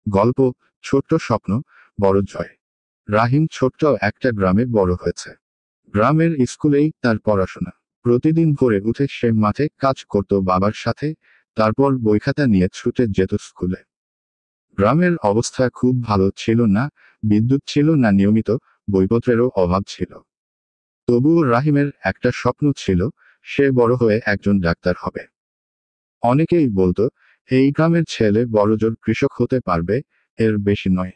গল্প, ছোট্ট স্বপ্ন, বড় জয়। রাহিম ছোট্ট একটা গ্রামে বড় হয়েছে। গ্রামের স্কুলেই তার পড়াশোনা। প্রতিদিন ভোরে উঠে সে মাঠে কাজ করত বাবার সাথে, তারপর বইখাতা নিয়ে ছুটে যেত স্কুলে। গ্রামের অবস্থা খুব ভালো ছিল না, বিদ্যুৎ ছিল না নিয়মিত, বইপত্রেরও অভাব ছিল। তবুও রাহিমের একটা স্বপ্ন ছিল, সে বড় হয়ে একজন ডাক্তার হবে। অনেকেই বলতো, এই গ্রামের ছেলে বড়জোর কৃষক হতে পারবে, এর বেশি নয়।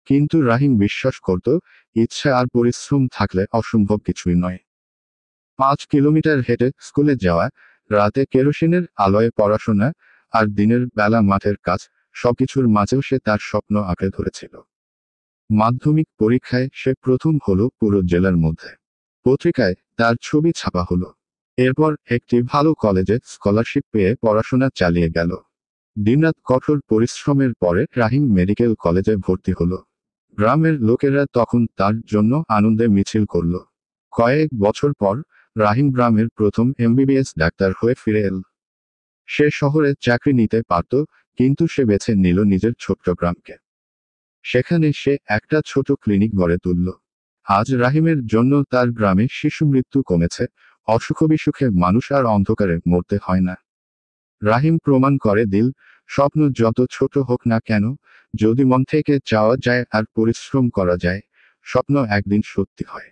কিন্তু রাহিম বিশ্বাস করত, ইচ্ছা আর পরিশ্রম থাকলে অসম্ভব কিছুই নয়। 5 কিলোমিটার হেঁটে স্কুলে যাওয়া, রাতে কেরোসিনের আলোয় পড়াশোনা, আর দিনের বেলা মাঠের কাজ, সবকিছুর মাঝেও সে তার স্বপ্ন আঁকড়ে ধরেছিল। মাধ্যমিক পরীক্ষায় সে প্রথম হলো পুরো জেলার মধ্যে। পত্রিকায় তার ছবি ছাপা হলো। এরপর একটি ভালো কলেজে স্কলারশিপ পেয়ে পড়াশোনা চালিয়ে গেল। দিনরাত কঠোর পরিশ্রমের পরে রাহিম মেডিকেল কলেজে ভর্তি হলো। গ্রামের লোকেরা তখন তার জন্য আনন্দে মিছিল করল। কয়েক বছর পর রাহিম গ্রামের প্রথম এমবিবিএস ডাক্তার হয়ে ফিরে এল। সে শহরে চাকরি নিতে পারত, কিন্তু সে বেছে নিল নিজের ছোট্ট গ্রামকে। সেখানে সে একটা ছোট ক্লিনিক গড়ে তুলল। আজ রাহিমের জন্য তার গ্রামে শিশু মৃত্যু কমেছে, অসুখ বিসুখে মানুষ আর অন্ধকারে মরতে হয় না। রাহিম প্রমাণ করে দিল, স্বপ্ন যত ছোট হোক না কেন, যদি মন থেকে চাওয়া যায় আর পরিশ্রম করা যায়, স্বপ্ন একদিন সত্যি হয়।